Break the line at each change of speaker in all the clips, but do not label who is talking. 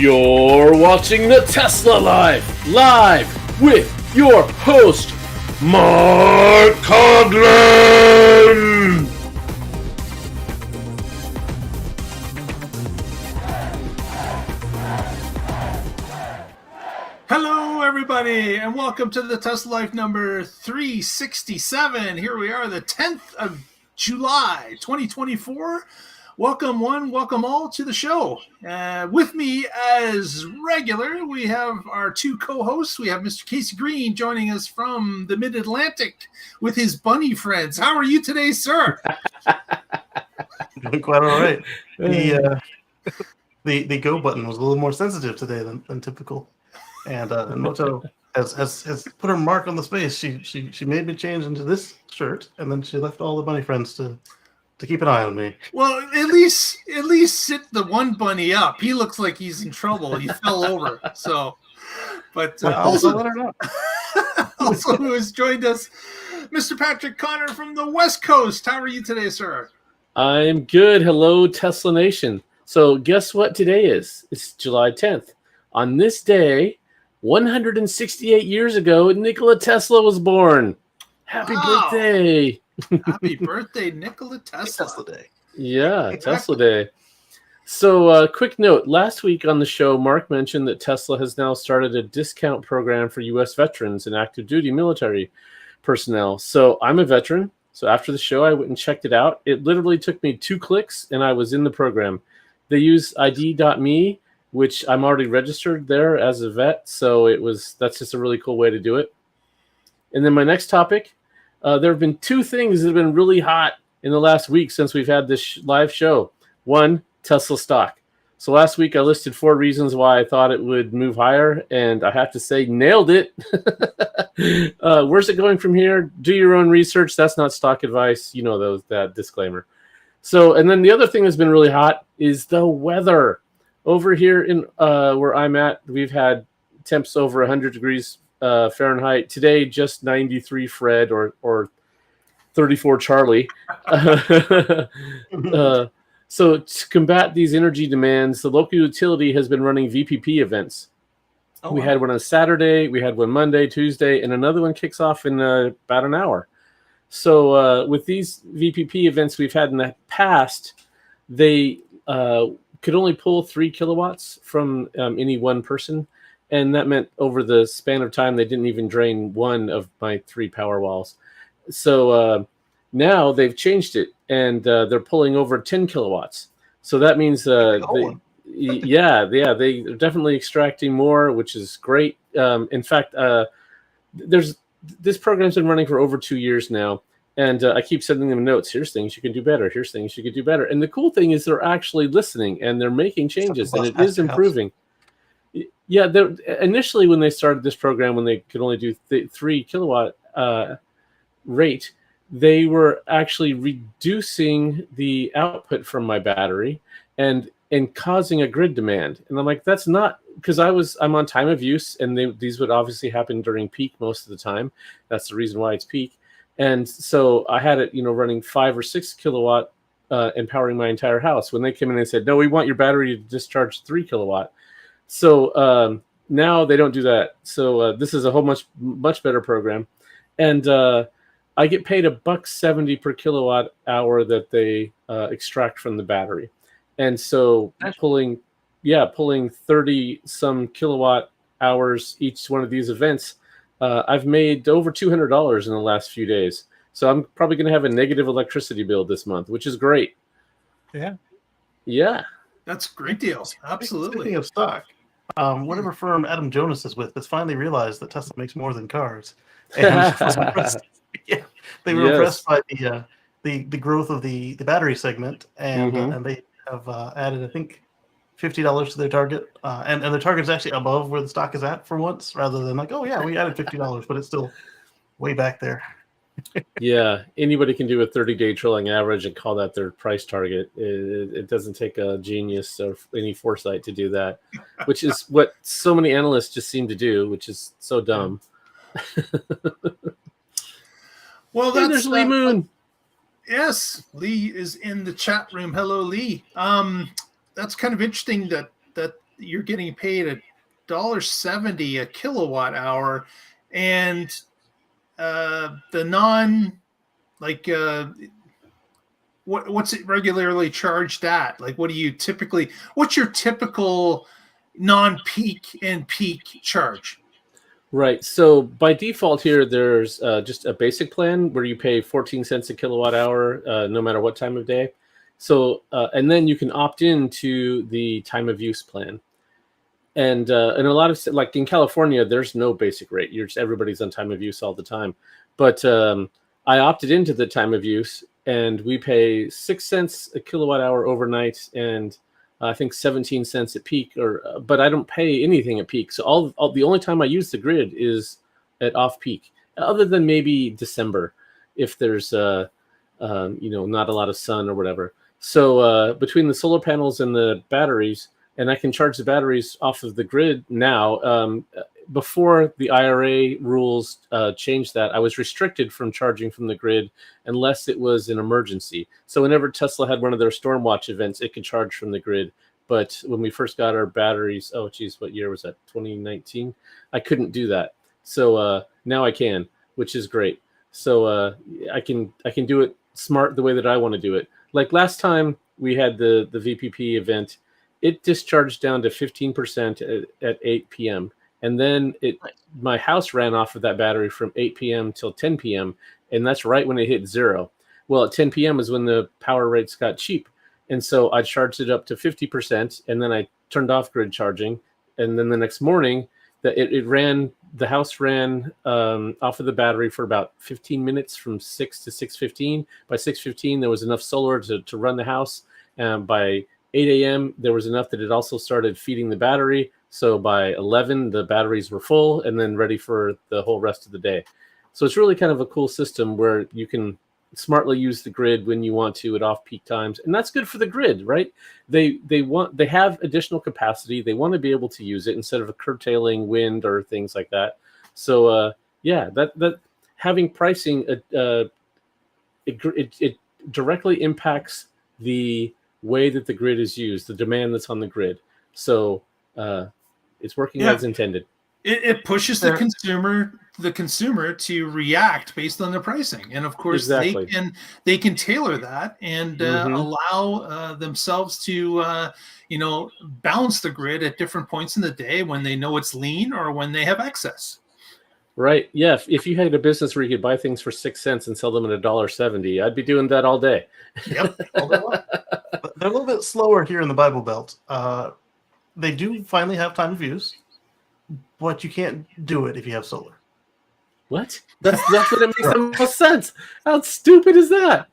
You're watching the Tesla Live with your host, Mark Coughlin.
Hello, everybody, and welcome to the Tesla Life number 367. Here we are, the 10th of July, 2024. Welcome one, welcome all to the show. With me as regular, we have our two co-hosts. We have Mr. Casey Green joining us from the Mid-Atlantic with his bunny friends. How are you today, sir?
Doing quite all right. The go button was a little more sensitive today than typical. And Moto has put her mark on the space. She made me change into this shirt, and then she left all the bunny friends to keep an eye on me.
Well, at least sit the one bunny up. He looks like he's in trouble. He fell over. So, but also
let her know.
Also, who has joined us, Mr. Patrick Connor from the West Coast. How are you today, sir?
I'm good. Hello, Tesla Nation. So, guess what today is? It's July 10th. On this day, 168 years ago, Nikola Tesla was born. Happy birthday.
Happy birthday, Nikola Tesla.
Tesla Day.
Yeah, Tesla Day. So, quick note. Last week on the show, Mark mentioned that Tesla has now started a discount program for U.S. veterans and active duty military personnel. So, I'm a veteran. So, after the show, I went and checked it out. It literally took me 2 clicks, and I was in the program. They use ID.me, which I'm already registered there as a vet. So, that's just a really cool way to do it. And then my next topic. There have been 2 things that have been really hot in the last week since we've had this live show. One, Tesla stock. So last week I listed 4 reasons why I thought it would move higher, and I have to say, nailed it. Where's it going from here? Do your own research. That's not stock advice. You know that disclaimer. So, and then the other thing that's been really hot is the weather. Over here in where I'm at, we've had temps over 100 degrees Fahrenheit. Today, just 93 Fred or 34 Charlie. So to combat these energy demands, the local utility has been running VPP events. We had one on Saturday, we had one Monday, Tuesday, and another one kicks off in about an hour. So with these VPP events we've had in the past, they could only pull 3 kilowatts from any one person. And that meant over the span of time, they didn't even drain one of my 3 power walls. So now they've changed it, and they're pulling over 10 kilowatts. So that means, they're definitely extracting more, which is great. In fact, this program's been running for over 2 years now, and I keep sending them notes. Here's things you can do better. Here's things you could do better. And the cool thing is they're actually listening, and they're making changes, and it is improving. Yeah, initially when they started this program, when they could only do 3 kilowatt rate, they were actually reducing the output from my battery and causing a grid demand. And I'm like, that's not, because I'm on time of use, and these would obviously happen during peak most of the time. That's the reason why it's peak. And so I had it, running 5 or 6 kilowatt and powering my entire house. When they came in and said, no, we want your battery to discharge 3 kilowatt. So now they don't do that. So this is a whole much better program, and I get paid $1.70 per kilowatt hour that they extract from the battery, and so pulling 30 some kilowatt hours each one of these events, I've made over $200 in the last few days. So I'm probably going to have a negative electricity bill this month, which is great. Yeah.
That's a great deal. Absolutely.
Speaking of stock, whatever firm Adam Jonas is with has finally realized that Tesla makes more than cars. And they were impressed by the growth of the battery segment, and they have added, I think, $50 to their target, and their target is actually above where the stock is at for once, rather than like, oh yeah, we added $50, but it's still way back there.
Yeah, anybody can do a 30-day trailing average and call that their price target. It doesn't take a genius or any foresight to do that, which is what so many analysts just seem to do, which is so dumb.
Well,
hey, there's Lee Moon.
Yes, Lee is in the chat room. Hello, Lee. That's kind of interesting that you're getting paid $1.70 a kilowatt hour, and the non like what's it regularly charged at? Like, what's your typical non-peak and peak charge?
Right. So by default here, there's just a basic plan where you pay 14 cents a kilowatt hour, no matter what time of day. So, and then you can opt into the time of use plan. And a lot of, like in California, there's no basic rate. Everybody's on time of use all the time. But I opted into the time of use, and we pay 6 cents a kilowatt hour overnight, and I think 17 cents at peak. But I don't pay anything at peak. So the only time I use the grid is at off peak, other than maybe December, if there's not a lot of sun or whatever. So between the solar panels and the batteries, and I can charge the batteries off of the grid now. Before the IRA rules changed that, I was restricted from charging from the grid unless it was an emergency. So whenever Tesla had one of their Storm Watch events, it could charge from the grid. But when we first got our batteries, what year was that? 2019? I couldn't do that. So now I can, which is great. So I can do it smart the way that I want to do it. Like last time we had the VPP event, it discharged down to 15% at 8 p.m. And then my house ran off of that battery from 8 p.m. till 10 p.m. And that's right when it hit 0. Well, at 10 p.m. is when the power rates got cheap. And so I charged it up to 50%, and then I turned off grid charging. And then the next morning, the house ran off of the battery for about 15 minutes from 6 to 6:15. By 6:15, there was enough solar to run the house. By 8 a.m., there was enough that it also started feeding the battery. So by 11, the batteries were full and then ready for the whole rest of the day. So it's really kind of a cool system where you can smartly use the grid when you want to at off-peak times. And that's good for the grid, right? They have additional capacity. They want to be able to use it instead of curtailing wind or things like that. So that having pricing, it directly impacts the way that the grid is used, the demand that's on the grid. So it's working as intended.
It pushes the consumer to react based on the pricing, and of course they can tailor that and allow themselves to balance the grid at different points in the day when they know it's lean or when they have excess.
Right. Yeah. If you had a business where you could buy things for 6 cents and sell them at $1.70, I'd be doing that all day.
Yep. All day long.
But they're a little bit slower here in the Bible Belt. They do finally have time of use, but you can't do it if you have solar.
What? That's what it makes the most sense. How stupid is that?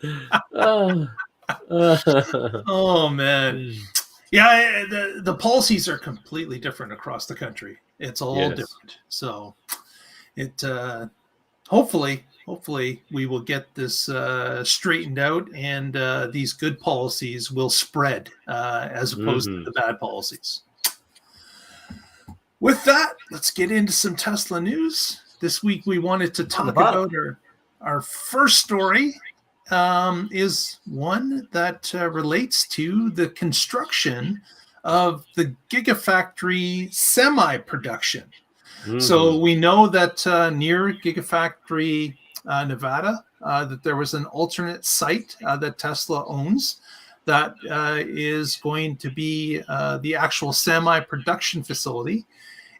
Oh man. Yeah, the policies are completely different across the country. It's all different. So it hopefully we will get this straightened out, and these good policies will spread as opposed to the bad policies. With that, let's get into some Tesla news. This week we wanted to talk about our first story is one that relates to the construction of the Gigafactory Semi production. So we know that near Gigafactory Nevada, that there was an alternate site that Tesla owns that is going to be the actual Semi production facility.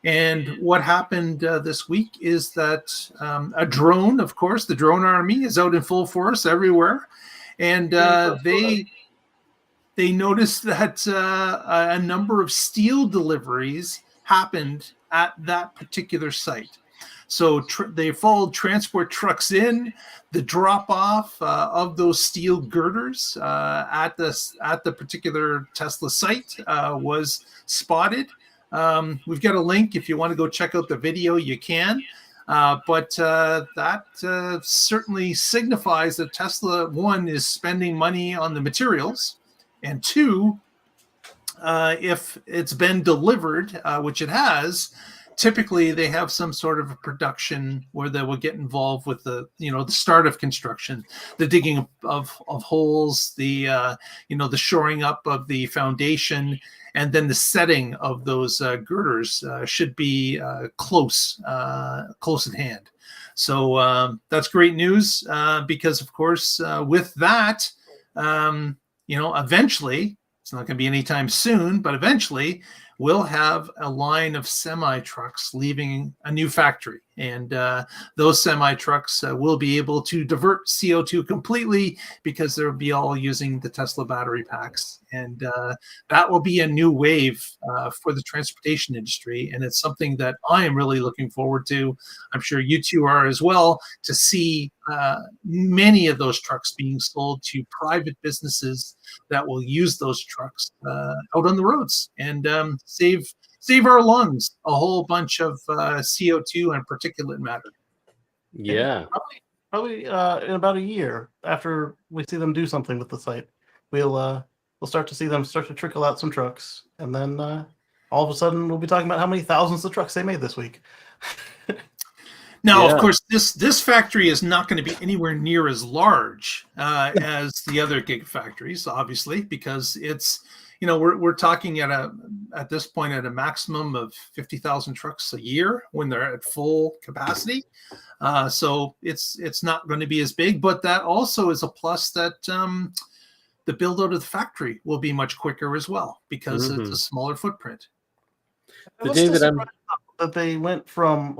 And what happened this week is that a drone, of course, the drone army is out in full force everywhere. And they noticed that a number of steel deliveries happened at that particular site. So they followed transport trucks in. The drop-off of those steel girders at the particular Tesla site was spotted. We've got a link. If you want to go check out the video, you can. But that certainly signifies that Tesla, one, is spending money on the materials, and two, if it's been delivered, which it has, typically they have some sort of a production where they will get involved with the start of construction, the digging of holes, the the shoring up of the foundation, and then the setting of those girders should be close at hand. So that's great news because, of course, with that, eventually, it's not going to be anytime soon, but eventually we'll have a line of semi trucks leaving a new factory. And those semi trucks will be able to divert CO2 completely because they'll be all using the Tesla battery packs. And that will be a new wave for the transportation industry. And it's something that I am really looking forward to. I'm sure you two are as well, to see many of those trucks being sold to private businesses that will use those trucks out on the roads and save our lungs a whole bunch of CO2 and particulate matter.
Yeah.
Probably in about a year after we see them do something with the site, we'll start to see them start to trickle out some trucks, and then all of a sudden we'll be talking about how many thousands of trucks they made this week.
Now, of course, this factory is not going to be anywhere near as large as the other gigafactories, obviously, because it's, we're talking at this point at a maximum of 50,000 trucks a year when they're at full capacity. So it's not going to be as big, but that also is a plus that the build out of the factory will be much quicker as well because it's a smaller footprint.
The day
that they went from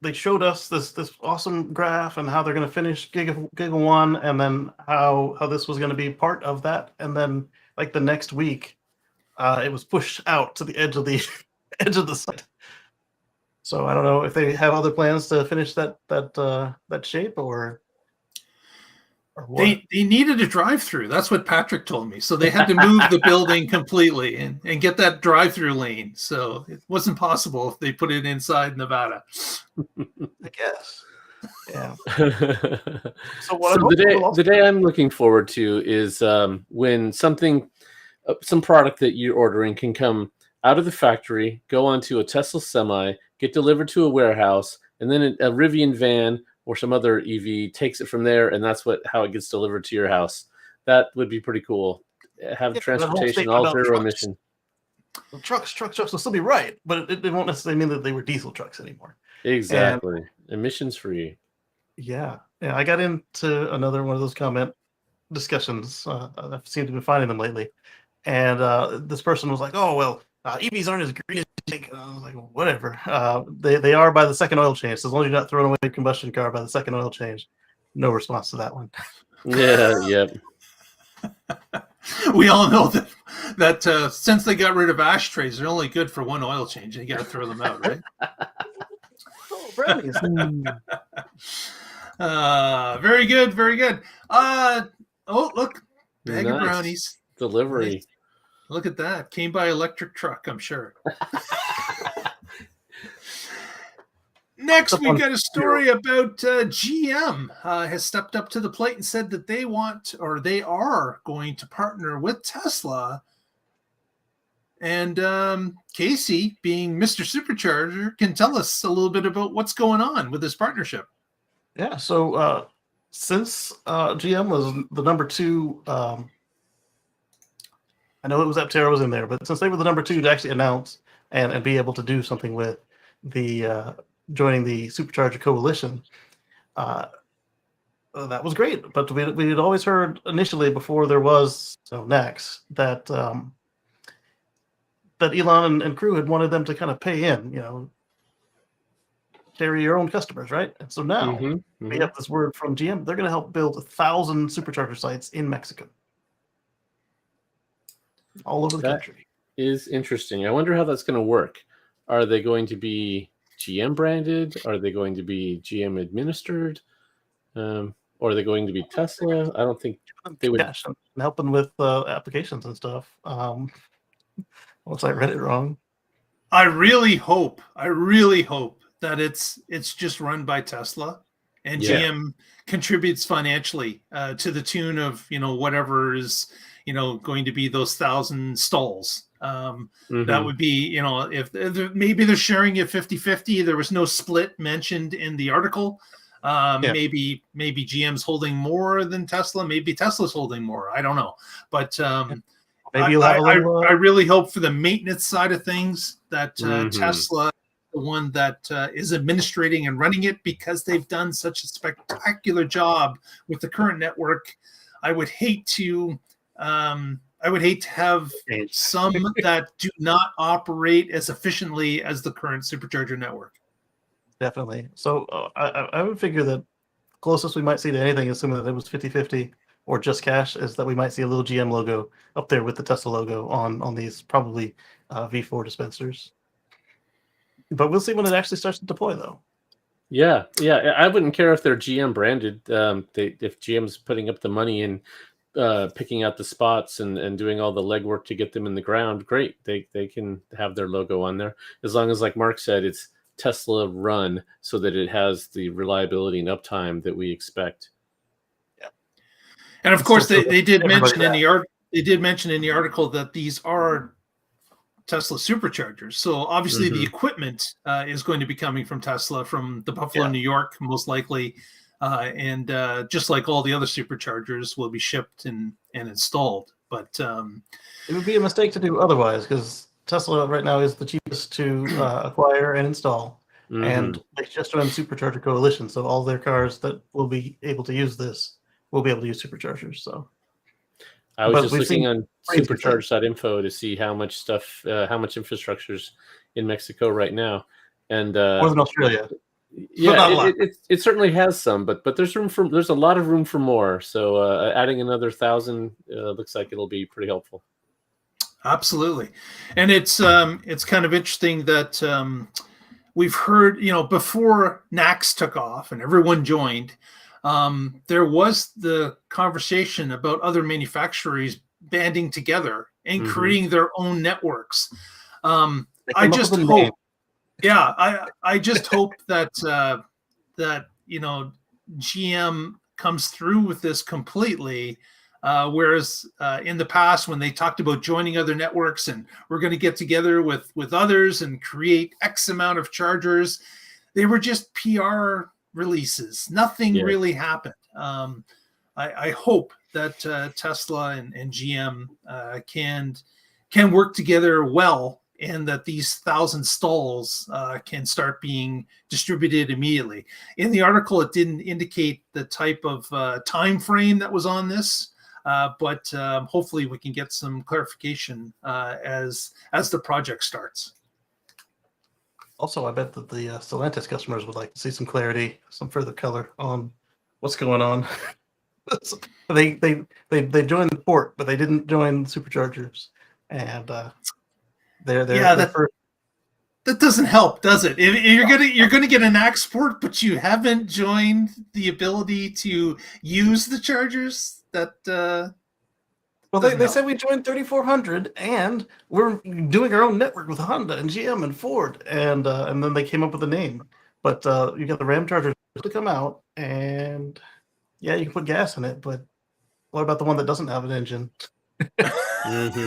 they showed us this awesome graph and how they're going to finish Giga 1, and then how this was going to be part of that, and then the next week, it was pushed out to the edge of the site. So I don't know if they have other plans to finish that shape or what.
They needed a drive-through. That's what Patrick told me. So they had to move the building completely and get that drive-through lane. So it wasn't possible if they put it inside Nevada.
I guess. Yeah.
So the day I'm looking forward to is when some product that you're ordering can come out of the factory, go onto a Tesla Semi, get delivered to a warehouse, and then a Rivian van or some other EV takes it from there, and that's how it gets delivered to your house. That would be pretty cool. Have transportation all zero emission.
Well, trucks will still be right, but it won't necessarily mean that they were diesel trucks anymore.
Exactly. Emissions free.
Yeah. I got into another one of those comment discussions. I seem to be finding them lately. And this person was like, "Oh, well, EVs aren't as green as you think." And I was like, well, whatever. They are by the second oil change. So as long as you're not throwing away a combustion car by the second oil change. No response to that one.
Yeah, yep.
We all know that since they got rid of ashtrays, they're only good for one oil change, and you got to throw them out, right?
Oh, brownies.
Very good, very good. Oh, look, bag of brownies.
Delivery.
Look at that. Came by electric truck, I'm sure. Next, we've got a story about GM has stepped up to the plate and said that they are going to partner with Tesla. And Casey, being Mr. Supercharger, can tell us a little bit about what's going on with this partnership.
Yeah, so since GM was the number 2, I know it was Aptera was in there, but since they were the number 2 to actually announce and be able to do something with the joining the Supercharger coalition, that was great. But we had always heard initially, before there was NACS, that Elon and crew had wanted them to kind of pay in, carry your own customers, right? And so now we have this word from GM. They're going to help build 1,000 Supercharger sites in Mexico. All over the country.
Is interesting. I wonder how that's going to work. Are they going to be GM branded? Are they going to be GM administered? Or are they going to be Tesla? I don't think they would.
Helping with applications and stuff. Unless I read it wrong.
I really hope that it's just run by Tesla and GM contributes financially to the tune of, whatever is, going to be those 1,000 stalls. That would be, if maybe they're sharing it 50-50. There was no split mentioned in the article. Maybe GM's holding more than Tesla. Maybe Tesla's holding more. I don't know. But
maybe you'll have a little,
I really hope for the maintenance side of things that Tesla, the one that is administrating and running it, because they've done such a spectacular job with the current network. I would hate to have some that do not operate as efficiently as the current Supercharger network.
Definitely. So I would figure that closest we might see to anything, assuming that it was 50-50 or just cash, is that we might see a little GM logo up there with the Tesla logo on these probably V4 dispensers. But we'll see when it actually starts to deploy, though.
Yeah. I wouldn't care if they're GM branded. If GM's putting up the money and picking out the spots and doing all the legwork to get them in the ground, great. They can have their logo on there, as long as, like Mark said, it's Tesla run, so that it has the reliability and uptime that we expect.
Yeah, and of course they did mention in the article that these are Tesla Superchargers. So obviously the equipment is going to be coming from Tesla, from the Buffalo, New York, most likely, and just like all the other Superchargers will be shipped and installed. But
it would be a mistake to do otherwise, because Tesla right now is the cheapest to acquire and install, and they just joined the Supercharger Coalition, so all their cars that will be able to use this will be able to use Superchargers. So
I was just looking on supercharge.info to see how much infrastructure's in Mexico right now, and
more than Australia.
Yeah, it certainly has some, but there's a lot of room for more. So adding another 1,000 looks like it'll be pretty helpful.
Absolutely. And it's kind of interesting that we've heard, before NACS took off and everyone joined, there was the conversation about other manufacturers banding together and creating their own networks. I just hope, I just hope that GM comes through with this completely. Whereas in the past, when they talked about joining other networks and we're going to get together with others and create X amount of chargers, they were just PR releases. Nothing really happened. I hope that Tesla and GM can work together well, and that these 1,000 stalls can start being distributed immediately. In the article, it didn't indicate the type of time frame that was on this. But hopefully we can get some clarification as the project starts.
Also, I bet that the Stellantis customers would like to see some clarity, some further color on what's going on. They joined the port, but they didn't join Superchargers, and
that doesn't help, does it? You're gonna get an export, but you haven't joined the ability to use the chargers. That
well, they said we joined 3,400, and we're doing our own network with Honda and GM and Ford, and then they came up with a name. But you got the Ram chargers to come out, and you can put gas in it. But what about the one that doesn't have an engine?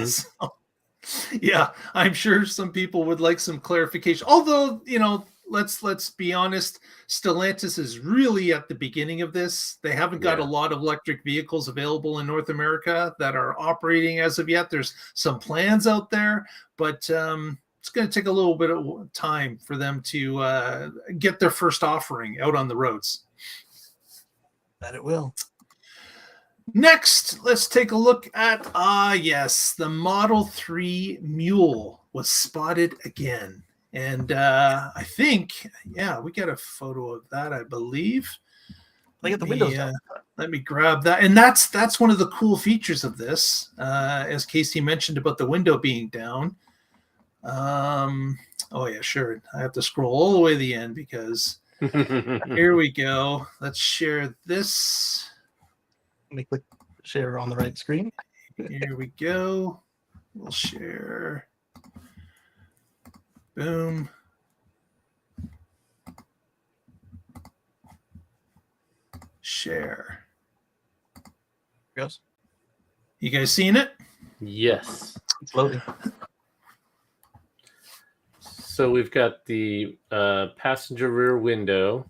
So, I'm sure some people would like some clarification. Although, let's be honest, Stellantis is really at the beginning of this. They haven't got a lot of electric vehicles available in North America that are operating as of yet. There's some plans out there, but it's going to take a little bit of time for them to get their first offering out on the roads.
That it will.
Next, let's take a look at, the Model 3 Mule was spotted again. And I think, we got a photo of that, I believe.
Look at the windows.
Let me grab that. And that's one of the cool features of this, as Casey mentioned about the window being down. Sure. I have to scroll all the way to the end because here we go. Let's share this.
Let me click share on the right screen.
Here we go. We'll share. Boom. share.
Yes.
You guys seeing it?
Yes.
It's loading.
So we've got the passenger rear window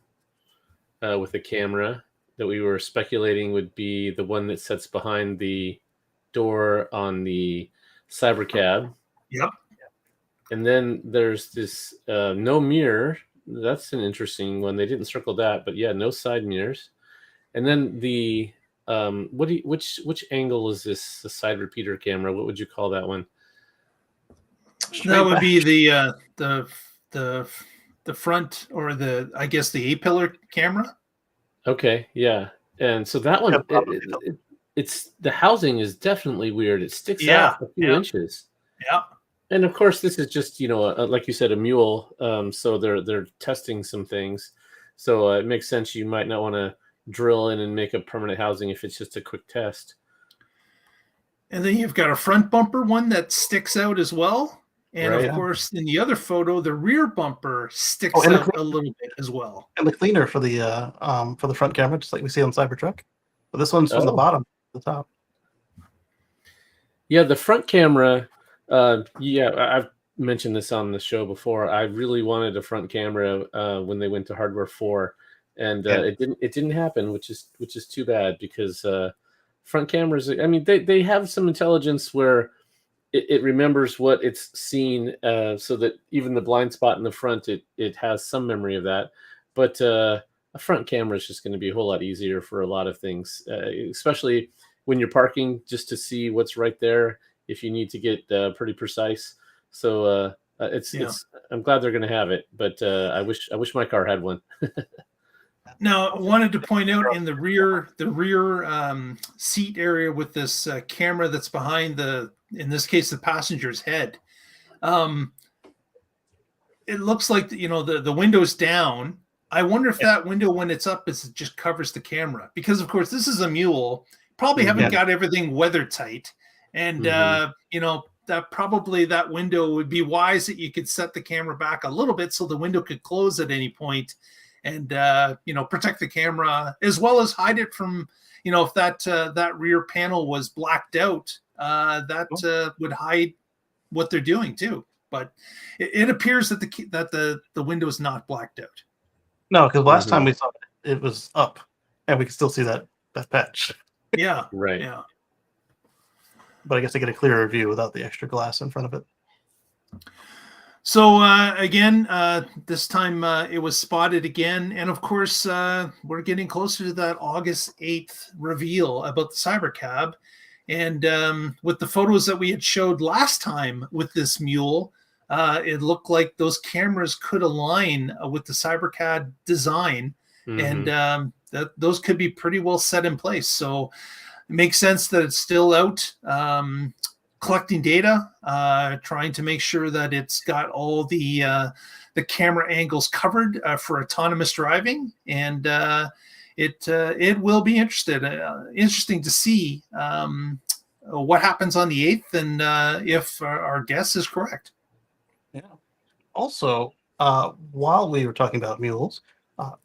with a camera that we were speculating would be the one that sits behind the door on the Cybercab.
Yep.
And then there's this no mirror. That's an interesting one. They didn't circle that, but yeah, no side mirrors. And then the which angle is this? The side repeater camera? What would you call that one?
That would be the front, or I guess the A-pillar camera.
Okay, yeah. And so that one, it's the housing is definitely weird. It sticks out a few inches.
Yeah.
And of course, this is just like you said, a mule. So they're testing some things. So it makes sense. You might not want to drill in and make a permanent housing if it's just a quick test.
And then you've got a front bumper one that sticks out as well. And of course, in the other photo, the rear bumper sticks out a little bit as well.
And the cleaner for the front camera, just like we see on Cybertruck. But this one's from the bottom to the top.
Yeah, the front camera. I've mentioned this on the show before. I really wanted a front camera when they went to Hardware 4, and it didn't happen, which is too bad, because front cameras. I mean, they have some intelligence where it remembers what it's seen, so that even the blind spot in the front, it has some memory of that. But a front camera is just going to be a whole lot easier for a lot of things, especially when you're parking, just to see what's right there if you need to get pretty precise. So it's I'm glad they're going to have it, but I wish my car had one.
Now, I wanted to point out in the rear seat area with this camera that's behind in this case, the passenger's head. It looks like the window's down. I wonder if that window, when it's up, it just covers the camera, because of course this is a mule. Probably haven't got everything weather tight, and that window would be wise that you could set the camera back a little bit so the window could close at any point, and protect the camera as well as hide it from if that rear panel was blacked out. That would hide what they're doing too. But it appears that the window is not blacked out.
No, because last time we saw it was up, and we can still see that patch.
Yeah.
Right.
Yeah.
But I guess I get a clearer view without the extra glass in front of it.
So again, this time it was spotted again, and of course we're getting closer to that August 8th reveal about the Cybercab. And with the photos that we had showed last time with this mule, it looked like those cameras could align with the Cybercab design, and those could be pretty well set in place. So it makes sense that it's still out collecting data, trying to make sure that it's got all the camera angles covered for autonomous driving, and it will be interesting to see what happens on the 8th, and if our guess is correct.
Yeah. Also, while we were talking about mules,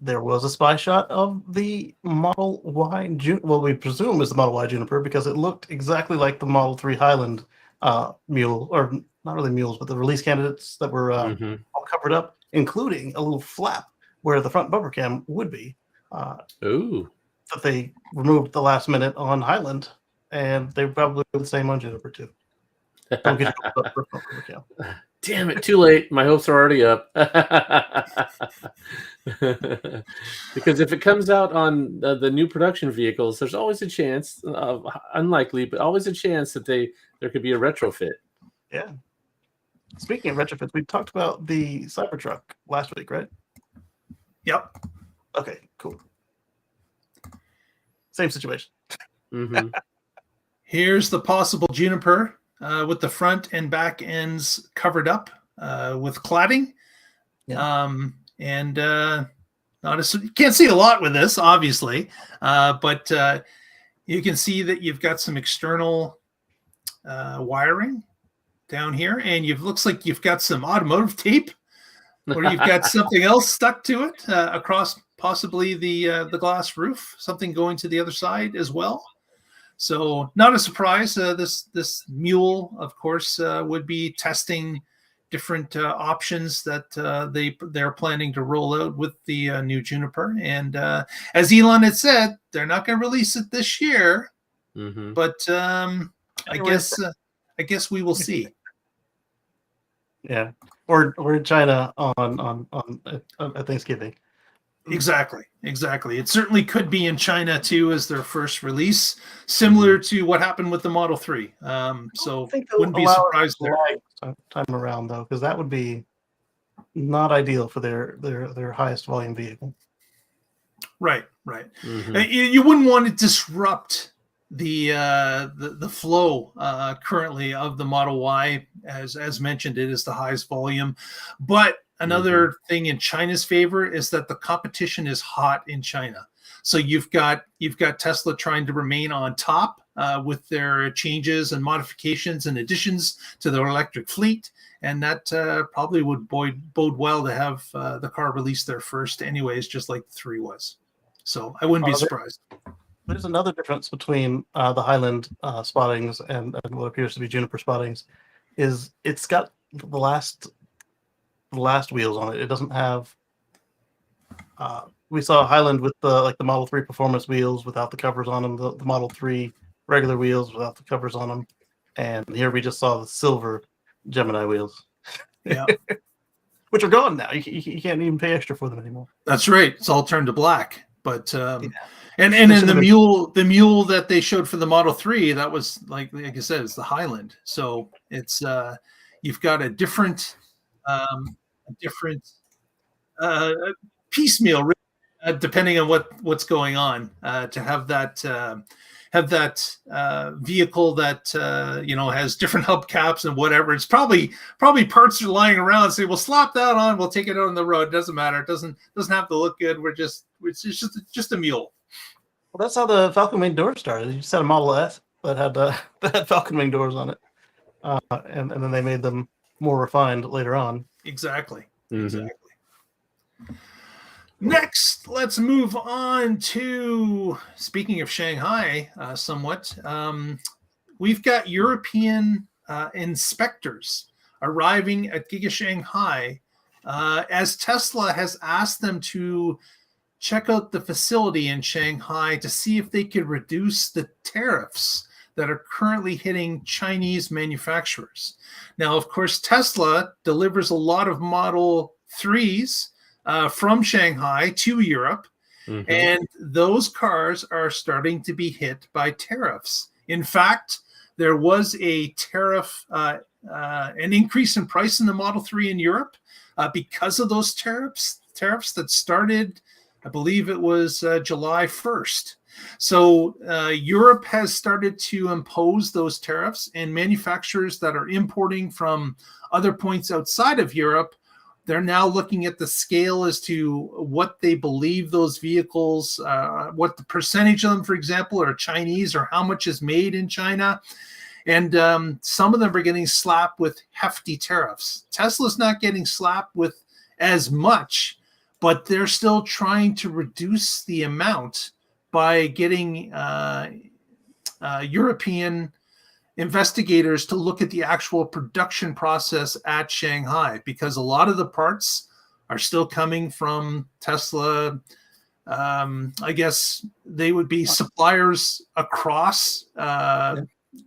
there was a spy shot of the Model Y, well, we presume is the Model Y Juniper, because it looked exactly like the Model 3 Highland mule, or not really mules, but the release candidates that were all covered up, including a little flap where the front bumper cam would be. That they removed the last minute on Highland, and they probably do the same on Juniper too. Don't get
Damn it, too late. My hopes are already up. Because if it comes out on the new production vehicles, there's always a chance, unlikely, but always a chance that there could be a retrofit.
Yeah. Speaking of retrofits, we talked about the Cybertruck last week, right?
Yep.
Okay, cool. Same situation.
Here's the possible Juniper with the front and back ends covered up with cladding. And you can't see a lot with this, obviously, but you can see that you've got some external wiring down here, and looks like you've got some automotive tape, or you've got something else stuck to it across possibly the glass roof, something going to the other side as well. So not a surprise. This Mule, of course, would be testing different options that they're planning to roll out with the new Juniper. And as Elon had said, they're not going to release it this year, but I guess we will see.
Yeah, or in China on Thanksgiving.
Exactly. It certainly could be in China too as their first release, similar to what happened with the Model 3. So wouldn't be surprised there.
Time around though, because that would be not ideal for their highest volume vehicle. Right. You wouldn't want to disrupt the flow currently of the Model Y. As mentioned, it is the highest volume, but another thing in China's favor is that the competition is hot in China. So you've got Tesla trying to remain on top with their changes and modifications and additions to their electric fleet, and that probably would bode well to have the car released there first, anyways, just like the 3 was. So I wouldn't be surprised. There's another difference between the Highland spottings and what appears to be Juniper spottings, is it's got the last wheels on it. It doesn't have. We saw Highland with the Model 3 performance wheels without the covers on them. The Model 3 regular wheels without the covers on them, and here we just saw the silver Gemini wheels.
Yeah,
which are gone now. You can't even pay extra for them anymore.
That's right. It's all turned to black. But and then the mule that they showed for the Model 3, that was like I said, it's the Highland. So it's you've got a different piecemeal, depending on what's going on, to have that vehicle that has different hubcaps and whatever. It's probably parts are lying around and say, we'll slap that on, we'll take it out on the road. It doesn't matter. It doesn't have to look good. It's just a mule.
Well, that's how the Falcon Wing doors started. You just had a Model S that had Falcon Wing doors on it, and then they made them more refined later on.
Exactly. Next, let's move on to, speaking of Shanghai, somewhat. We've got European inspectors arriving at Giga Shanghai as Tesla has asked them to check out the facility in Shanghai to see if they could reduce the tariffs that are currently hitting Chinese manufacturers. Now, of course, Tesla delivers a lot of Model 3s from Shanghai to Europe, and those cars are starting to be hit by tariffs. In fact, there was a tariff, an increase in price in the Model 3 in Europe because of those tariffs that started, I believe it was July 1st. So Europe has started to impose those tariffs, and manufacturers that are importing from other points outside of Europe, they're now looking at the scale as to what they believe those vehicles, what the percentage of them, for example, are Chinese, or how much is made in China. And some of them are getting slapped with hefty tariffs. Tesla's not getting slapped with as much, but they're still trying to reduce the amount by getting European investigators to look at the actual production process at Shanghai, because a lot of the parts are still coming from Tesla. I guess they would be suppliers across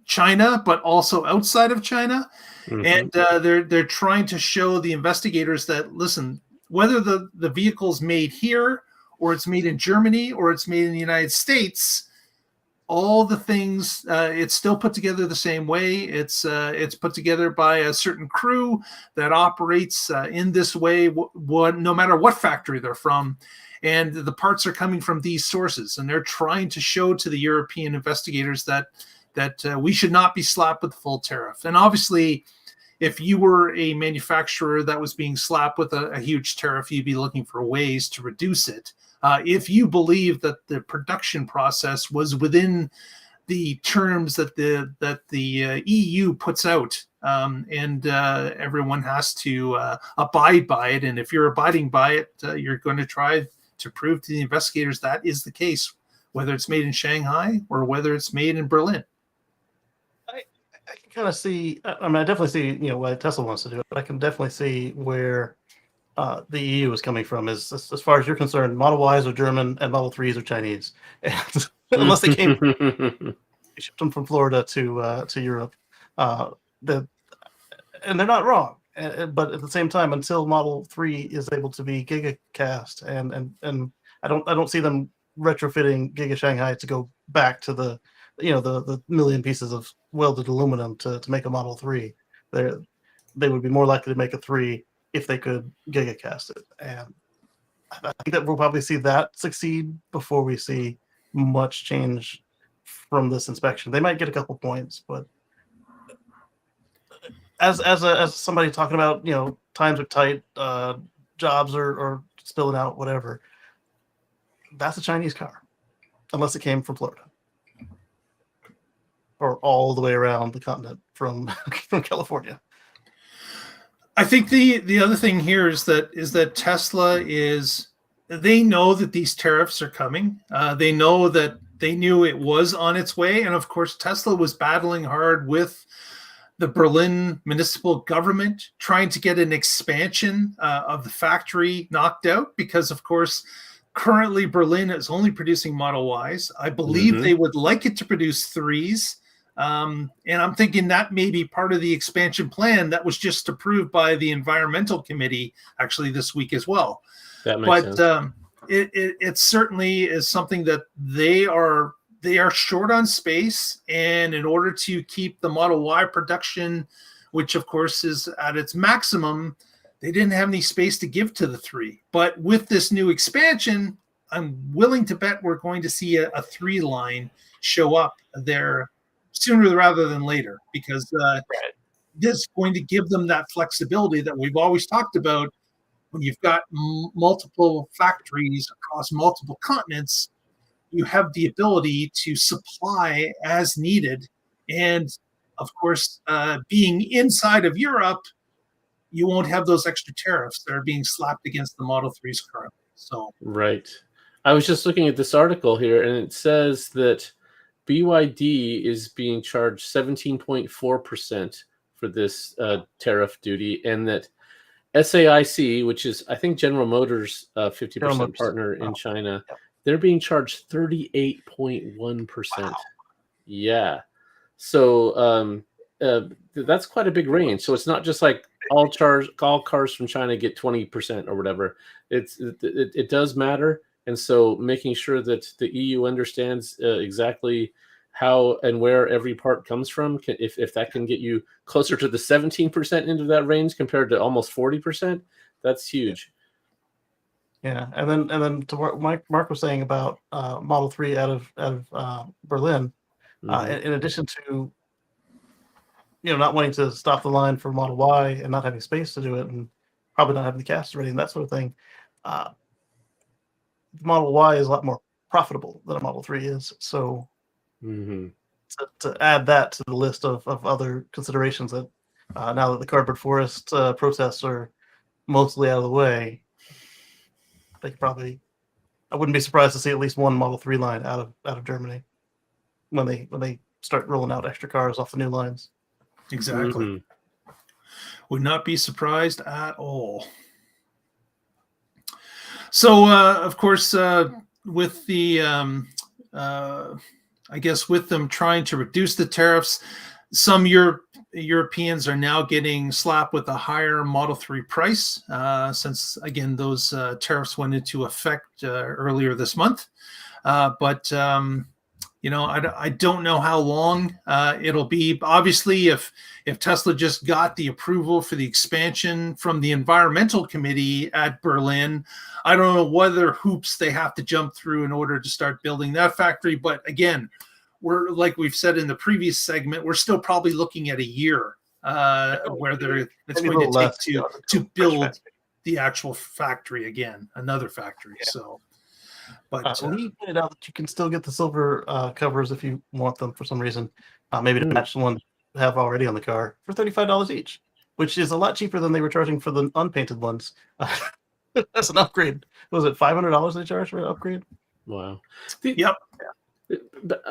China, but also outside of China. And they're trying to show the investigators that, listen, whether the vehicle's made here, or it's made in Germany, or it's made in the United States, all the things, it's still put together the same way. It's put together by a certain crew that operates in this way, no matter what factory they're from. And the parts are coming from these sources. And they're trying to show to the European investigators that we should not be slapped with the full tariff. And obviously, if you were a manufacturer that was being slapped with a huge tariff, you'd be looking for ways to reduce it. If you believe that the production process was within the terms that the EU puts out, and everyone has to abide by it, and if you're abiding by it, you're going to try to prove to the investigators that is the case, whether it's made in Shanghai or whether it's made in Berlin.
I can kind of see. I mean, I definitely see, why Tesla wants to do it, but I can definitely see where the EU is coming from. As far as you're concerned, Model Ys are German and Model 3s are Chinese, unless they shipped them from Florida to Europe. And they're not wrong. But at the same time, until Model 3 is able to be giga-cast, and I don't see them retrofitting Giga Shanghai to go back to the million pieces of welded aluminum to make a Model 3. They would be more likely to make a 3 if they could giga-cast it. And I think that we'll probably see that succeed before we see much change from this inspection. They might get a couple points, but as somebody talking about, times are tight, jobs are spilling out, whatever, that's a Chinese car, unless it came from Florida or all the way around the continent from California.
I think the other thing here is that Tesla they know that these tariffs are coming. They know that they knew it was on its way. And of course, Tesla was battling hard with the Berlin municipal government, trying to get an expansion of the factory knocked out because, of course, currently Berlin is only producing Model Ys. I believe they would like it to produce 3s. And I'm thinking that may be part of the expansion plan that was just approved by the environmental committee actually this week as well.
That makes sense.
It certainly is something that they are short on space, and in order to keep the Model Y production, which of course is at its maximum, they didn't have any space to give to the 3. But with this new expansion, I'm willing to bet we're going to see a 3 line show up there sooner rather than later, because this is going to give them that flexibility that we've always talked about. When you've got multiple factories across multiple continents, you have the ability to supply as needed. And of course, being inside of Europe, you won't have those extra tariffs that are being slapped against the Model 3s currently. So,
right. I was just looking at this article here, and it says that BYD is being charged 17.4% for this tariff duty, and that SAIC, which is, I think, General Motors' 50% partner in China, they're being charged 38.1%. Wow. Yeah. So that's quite a big range. So it's not just like all cars from China get 20% or whatever. It does matter. And so making sure that the EU understands exactly how and where every part comes from, if that can get you closer to the 17% into that range compared to almost 40%, that's huge.
Yeah, and then to what Mark was saying about Model 3 out of Berlin, in addition to not wanting to stop the line for Model Y and not having space to do it, and probably not having the cast ready and that sort of thing, the Model Y is a lot more profitable than a Model 3 is. So to add that to the list of other considerations that now that the cardboard forest protests are mostly out of the way, they probably, I wouldn't be surprised to see at least one Model 3 line out of Germany when they start rolling out extra cars off the new lines.
Exactly. Would not be surprised at all. So, of course, with the, I guess with them trying to reduce the tariffs, some Europeans are now getting slapped with a higher Model 3 price since, again, those tariffs went into effect earlier this month. But I don't know how long it'll be. Obviously, if Tesla just got the approval for the expansion from the environmental committee at Berlin, I don't know what other hoops they have to jump through in order to start building that factory. But again, we're, like we've said in the previous segment, we're still probably looking at a year where it's going to take to build the actual factory again, another factory. Yeah. So. But
Lee pointed out that you can still get the silver covers if you want them for some reason, maybe to match the one you have already on the car for $35 each, which is a lot cheaper than they were charging for the unpainted ones. That's an upgrade. Was it $500 they charged for an upgrade?
Wow.
Yep.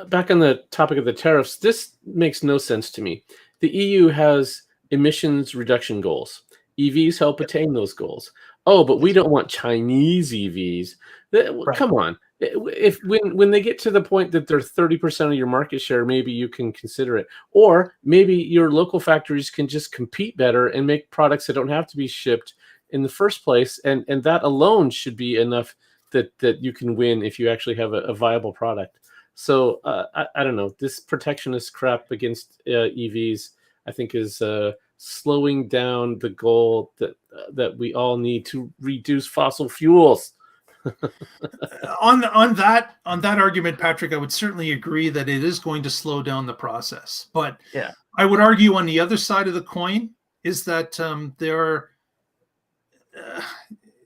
Back on the topic of the tariffs, this makes no sense to me. The EU has emissions reduction goals. EVs help attain those goals. Oh, but we don't want Chinese EVs.
Right.
Come on. If when they get to the point that they're 30% of your market share, maybe you can consider it. Or maybe your local factories can just compete better and make products that don't have to be shipped in the first place. And that alone should be enough that you can win if you actually have a viable product. So I don't know. This protectionist crap against EVs, I think, is slowing down the goal that we all need to reduce fossil fuels.
On that argument, Patrick, I would certainly agree that it is going to slow down the process. But
yeah,
I would argue on the other side of the coin is that there are,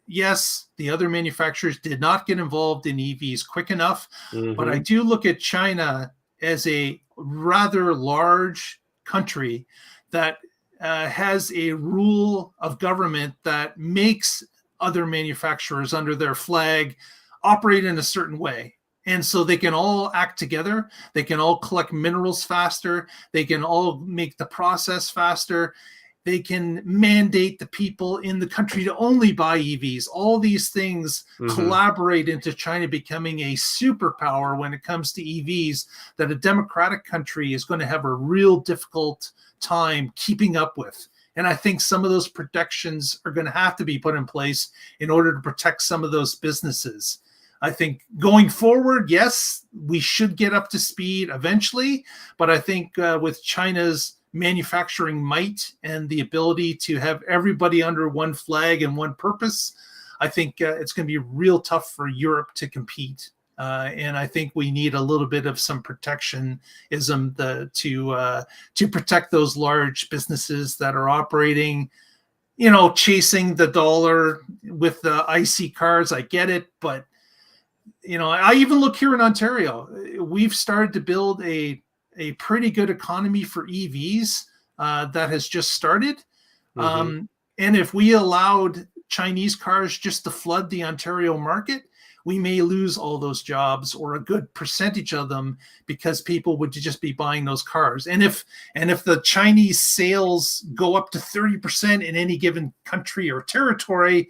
yes, the other manufacturers did not get involved in EVs quick enough.
Mm-hmm.
But I do look at China as a rather large country that has a rule of government that makes other manufacturers under their flag operate in a certain way. And so they can all act together. They can all collect minerals faster. They can all make the process faster. They can mandate the people in the country to only buy EVs. All these things collaborate into China becoming a superpower when it comes to EVs that a democratic country is going to have a real difficult time keeping up with. And I think some of those protections are going to have to be put in place in order to protect some of those businesses. I think going forward, yes, we should get up to speed eventually. But I think with China's manufacturing might and the ability to have everybody under one flag and one purpose, I think it's going to be real tough for Europe to compete. And I think we need a little bit of some protectionism to protect those large businesses that are operating, chasing the dollar with the IC cars. I get it, but I even look here in Ontario. We've started to build a pretty good economy for EVs that has just started. And if we allowed Chinese cars just to flood the Ontario market, we may lose all those jobs or a good percentage of them because people would just be buying those cars. And if the Chinese sales go up to 30% in any given country or territory,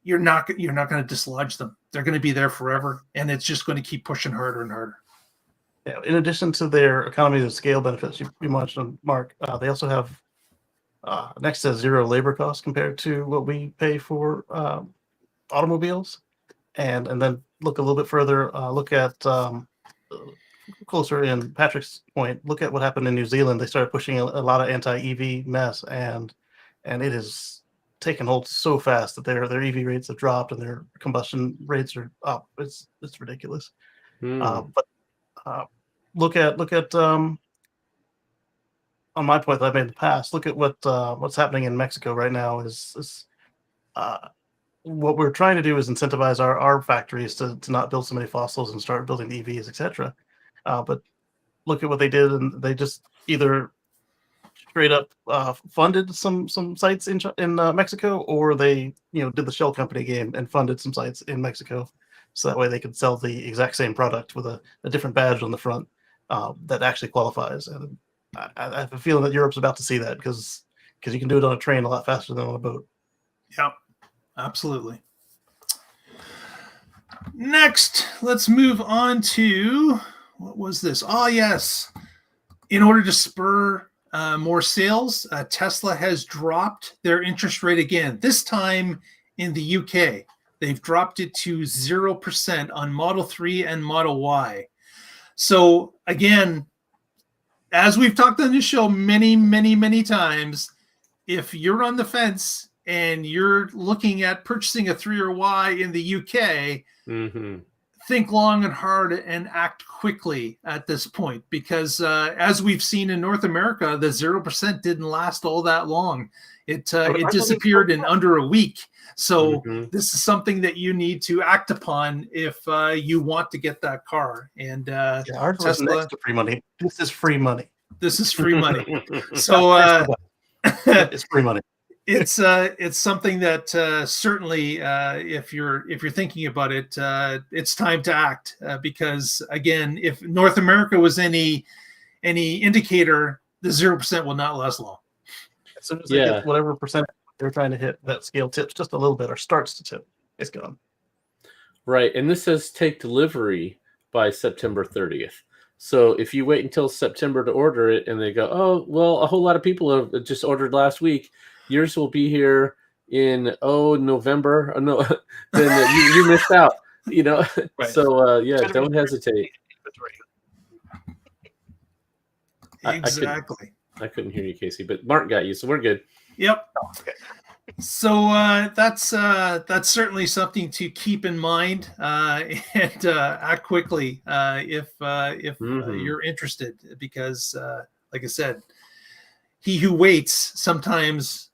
you're not going to dislodge them. They're going to be there forever, and it's just going to keep pushing harder and harder.
Yeah, in addition to their economies of scale benefits you mentioned, Mark, they also have next to zero labor costs compared to what we pay for automobiles. And then look a little bit further, look at closer in Patrick's point, look at what happened in New Zealand. They started pushing a lot of anti-EV mess, and it has taken hold so fast that their EV rates have dropped and their combustion rates are up. It's ridiculous. But look at on my point that I've made in the past, look at what's happening in Mexico right now is what we're trying to do is incentivize our factories to not build so many fossils and start building EVs, etc. But look at what they did, and they just either straight up funded some sites in Mexico, or they did the shell company game and funded some sites in Mexico, so that way they could sell the exact same product with a different badge on the front that actually qualifies. And I have a feeling that Europe's about to see that because you can do it on a train a lot faster than on a boat.
Yep. Absolutely. Next, let's move on to, what was this? Oh, yes. In order to spur more sales, Tesla has dropped their interest rate again, this time in the UK. They've dropped it to 0% on Model 3 and Model Y. So again, as we've talked on this show many, many, many times, if you're on the fence and you're looking at purchasing a 3 or Y in the UK, think long and hard and act quickly at this point, because as we've seen in North America, the 0% didn't last all that long. It disappeared in under a week. So this is something that you need to act upon if you want to get that car. And
ours was next to free money. This is free money.
This is free money. So
it's free money.
It's something that certainly, if you're thinking about it, it's time to act, because again, if North America was any indicator, the 0% will not last long.
As soon as they get whatever percent they're trying to hit, that scale tips just a little bit or starts to tip, it's gone.
Right, and this says take delivery by September 30th. So if you wait until September to order it, and they go, oh well, a whole lot of people have just ordered last week. Yours will be here in November. Oh, no, then you missed out. You know, right. So don't hesitate.
Exactly.
I couldn't hear you, Casey, but Mark got you, so we're good.
Yep. Okay. So that's certainly something to keep in mind, and act quickly if you're interested, because like I said, he who waits sometimes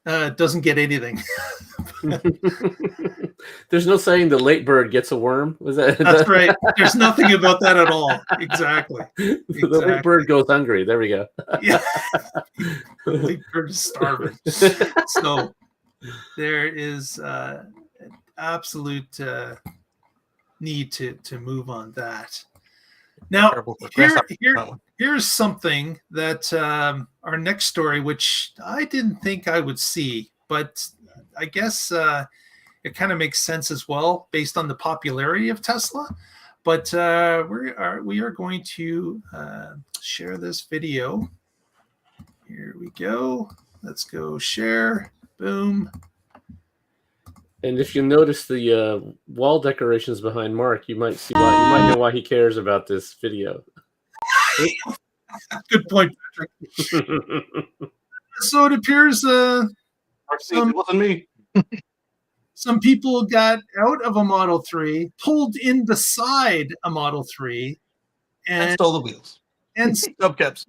doesn't get anything.
There's no saying the late bird gets a worm. Was that?
That's right. There's nothing about that at all. Exactly.
The late bird goes hungry. There we go.
Yeah. The late bird is starving. So there is an absolute need to move on that. Now, here's something that our next story, which I didn't think I would see, but I guess it kind of makes sense as well based on the popularity of Tesla. But we are going to share this video. Here we go. Let's go share. Boom.
And if you notice the wall decorations behind Mark, you might see why. You might know why he cares about this video.
Good point, Patrick. So it appears
it wasn't me.
Some people got out of a Model 3, pulled in beside a Model 3, and
stole the wheels
and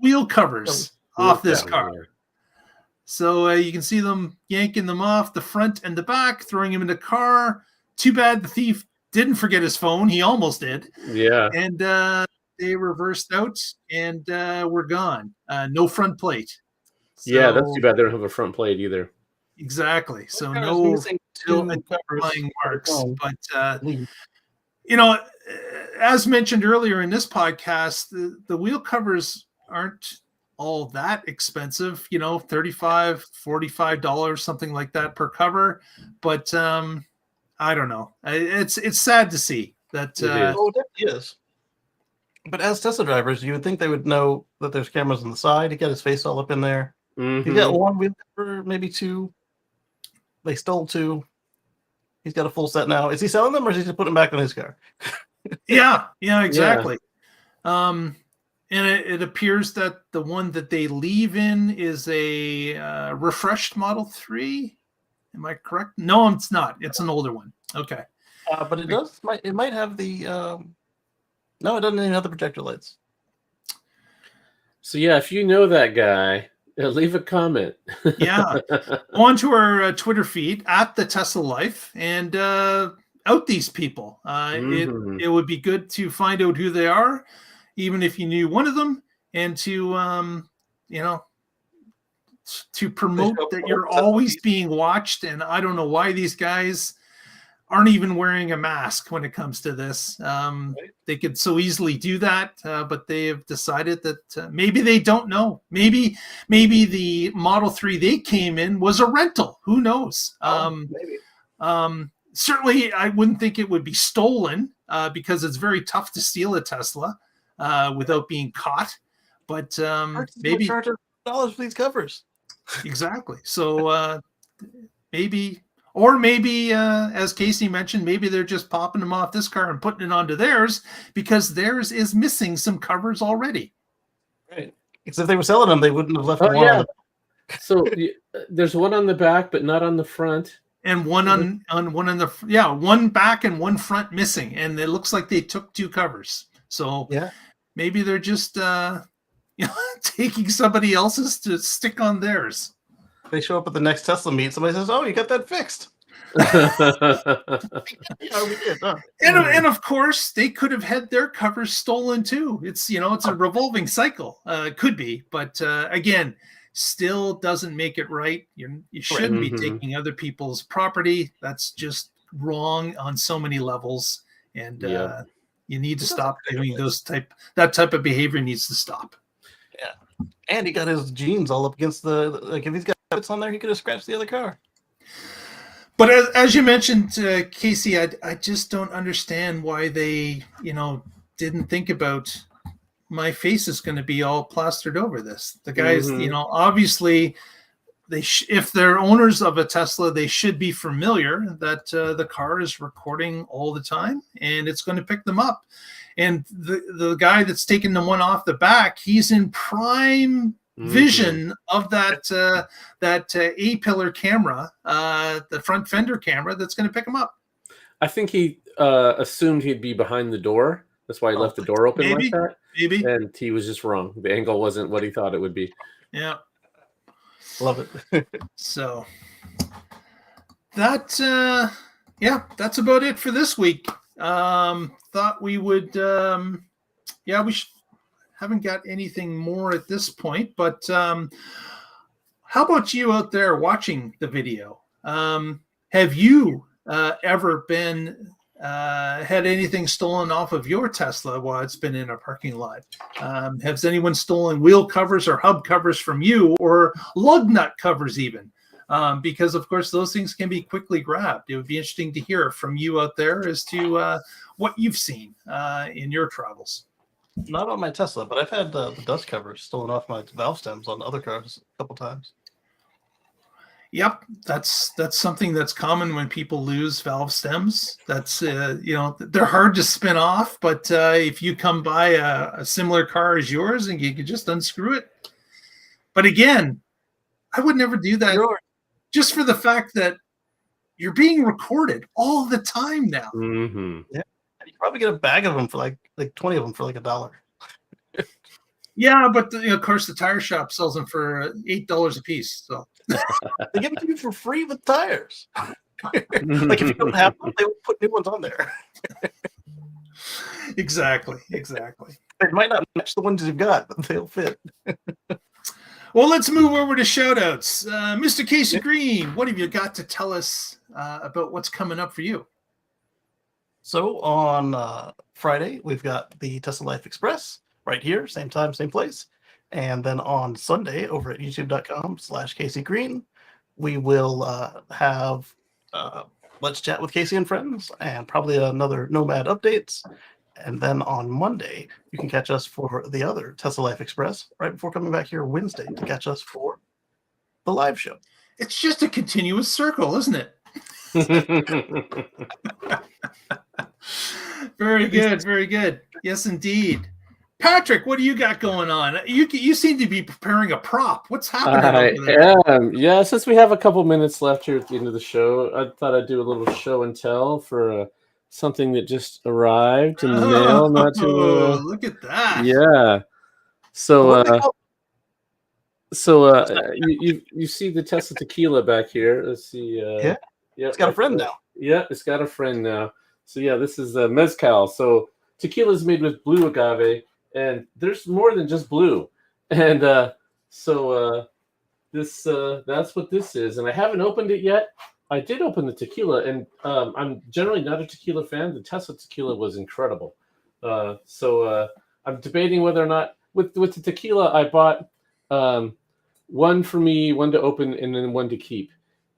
wheel covers off this car. So you can see them yanking them off the front and the back, throwing him in the car. Too bad the thief didn't forget his phone. He almost did.
Yeah.
And they reversed out and were gone. No front plate. So,
yeah, that's too bad. They don't have a front plate either.
Exactly. So no identifying marks. But, as mentioned earlier in this podcast, the wheel covers aren't all that expensive, $35, $45, something like that per cover. But I don't know. It's sad to see that.
It is. But as Tesla drivers, you would think they would know that there's cameras on the side. He got his face all up in there.
Mm-hmm.
He got one wheel cover, maybe two. They stole two. He's got a full set now. Is he selling them, or is he just putting them back on his car?
Yeah, exactly. Yeah. And it appears that the one that they leave in is a refreshed Model 3. Am I correct? No, it's not. It's an older one. Okay.
But it does. It might have the. No, it doesn't even have the projector lights.
So
yeah, if you know that guy, leave a comment.
Yeah. Go on to our Twitter feed at the Tesla Life and out these people. It would be good to find out who they are, even if you knew one of them, and to to promote that you're always being watched. And I don't know why these guys aren't even wearing a mask when it comes to this. They could so easily do that, but they have decided that maybe they don't know. Maybe the Model 3 they came in was a rental. Who knows?
Maybe.
Certainly, I wouldn't think it would be stolen because it's very tough to steal a Tesla without being caught. But maybe
charge $100 for these covers.
Exactly. So maybe, as Casey mentioned, maybe they're just popping them off this car and putting it onto theirs because theirs is missing some covers already.
Right. Because if they were selling them, they wouldn't have left one.
Yeah. So there's one on the back, but not on the front.
And one one back and one front missing, and it looks like they took two covers. So maybe they're just taking somebody else's to stick on theirs.
They show up at the next Tesla meet. Somebody says, "Oh, you got that fixed." Yeah, we did, huh?
And of course, they could have had their covers stolen too. It's it's a revolving cycle. Could be, but again, still doesn't make it right. You shouldn't be taking other people's property. That's just wrong on so many levels, and you need to stop doing that type of behavior. Needs to stop.
Yeah, and he got his jeans all up against if he's got bits on there, he could have scratched the other car.
But as you mentioned, Casey, I just don't understand why they, didn't think about my face is going to be all plastered over this. The guys, obviously, if they're owners of a Tesla, they should be familiar that the car is recording all the time and it's going to pick them up. And the guy that's taking the one off the back, he's in prime vision of that A-pillar camera, the front fender camera that's going to pick him up.
I think he assumed he'd be behind the door. That's why he left the door open like that.
Maybe.
And he was just wrong. The angle wasn't what he thought it would be.
Yeah.
Love it.
So that's about it for this week. Thought we would we haven't got anything more at this point, but how about you out there watching the video? Have you ever been had anything stolen off of your Tesla while it's been in a parking lot? Has anyone stolen wheel covers or hub covers from you, or lug nut covers even? Because of course those things can be quickly grabbed. It would be interesting to hear from you out there as to what you've seen in your travels.
Not on my Tesla, but I've had the dust covers stolen off my valve stems on other cars a couple times.
Yep, that's something that's common when people lose valve stems. That's they're hard to spin off, but if you come by a similar car as yours and you can just unscrew it. But again, I would never do that, just for the fact that you're being recorded all the time now.
Mm-hmm.
Yeah, you probably get a bag of them for like 20 of them for like $1.
Yeah, but of course the tire shop sells them for $8 a piece. So
they give it to you for free with tires. Like if you don't have them, they will put new ones on there.
Exactly.
It might not match the ones you've got, but they'll fit.
Well, let's move over to shout-outs. Mr. Casey Green, what have you got to tell us about what's coming up for you?
So on Friday, we've got the Tesla Life Express right here, same time, same place. And then on Sunday, over at youtube.com/Casey Green, we will have Let's Chat with Casey and Friends and probably another Nomad updates. And then on Monday, you can catch us for the other Tesla Life Express right before coming back here Wednesday to catch us for the live show.
It's just a continuous circle, isn't it? Very good. Yes, indeed. Patrick, what do you got going on? You seem to be preparing a prop. What's happening over there?
Yeah, since we have a couple minutes left here at the end of the show, I thought I'd do a little show and tell for something that just arrived in the mail. Not too.
Look at that!
Yeah. So, you see the Tesla Tequila back here. Let's see.
Yeah, it's got a friend now.
Yeah, it's got a friend now. So yeah, this is mezcal. So tequila is made with blue agave, and there's more than just blue. And this that's what this is. And I haven't opened it yet. I did open the tequila, and I'm generally not a tequila fan. The Tesla tequila was incredible. So I'm debating whether or not with the tequila I bought one for me, one to open, and then one to keep.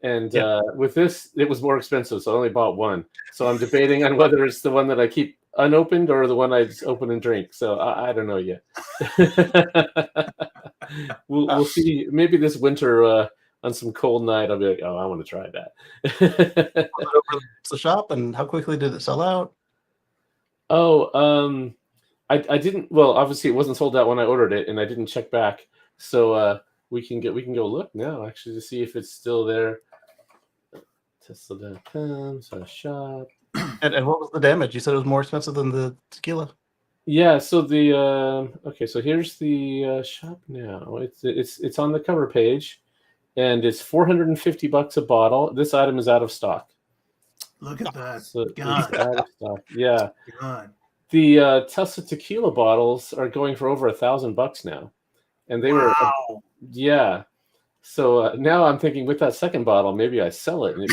And with this, it was more expensive, so I only bought one. So I'm debating on whether it's the one that I keep unopened or the one I just open and drink. So I don't know yet. We'll see. Maybe this winter on some cold night, I'll be like, oh, I want to try that.
Over to the shop, and how quickly did it sell out?
Oh, I didn't. Well, obviously, it wasn't sold out when I ordered it, and I didn't check back. So we can go look now, actually, to see if it's still there. Tesla.com/shop.
And what was the damage? You said it was more expensive than the tequila.
Yeah. So the okay. So here's the shop now. It's on the cover page, and it's $450 a bottle. This item is out of stock.
Look at that.
So it's
Gone.
out of stock. Yeah.
Gone.
The Tesla tequila bottles are going for over $1,000 now, and they were yeah. So now I'm thinking, with that second bottle, maybe I sell it, and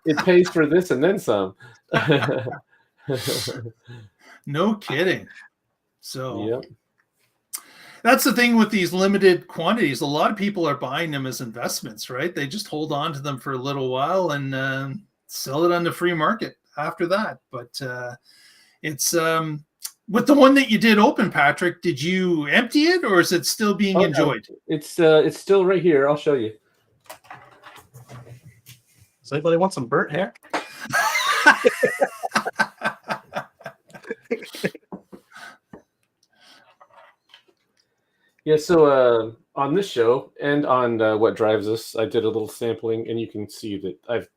it pays for this and then some.
No kidding. So
yep.
That's the thing with these limited quantities. A lot of people are buying them as investments, right? They just hold on to them for a little while and sell it on the free market after that. But it's with the one that you did open, Patrick, did you empty it, or is it still being enjoyed?
No. It's still right here. I'll show you.
Does anybody want some burnt hair?
Yeah, so on this show and on What Drives Us, I did a little sampling, and you can see that I've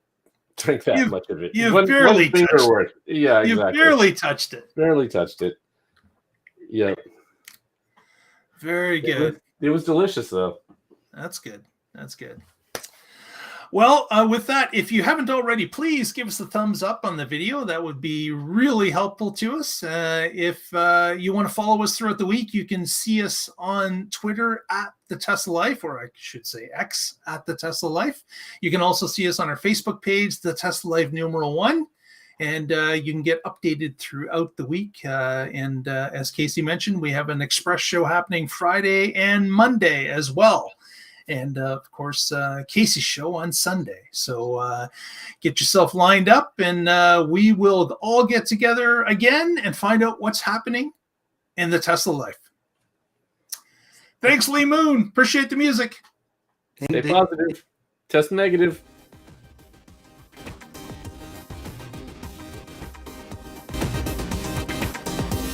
drank that much of it.
You've barely touched it.
Yeah, exactly.
You've barely touched it.
Barely touched it. Yeah.
Very good.
It was delicious, though.
That's good. That's good. Well, with that, if you haven't already, please give us a thumbs up on the video. That would be really helpful to us. If you want to follow us throughout the week, you can see us on Twitter at The Tesla Life, or I should say X at The Tesla Life. You can also see us on our Facebook page, The Tesla Life #1. And you can get updated throughout the week. And as Casey mentioned, we have an express show happening Friday and Monday as well. And of course, Casey's show on Sunday. So get yourself lined up, and we will all get together again and find out what's happening in the Tesla life. Thanks, Lee Moon. Appreciate the music.
Stay positive. Test negative.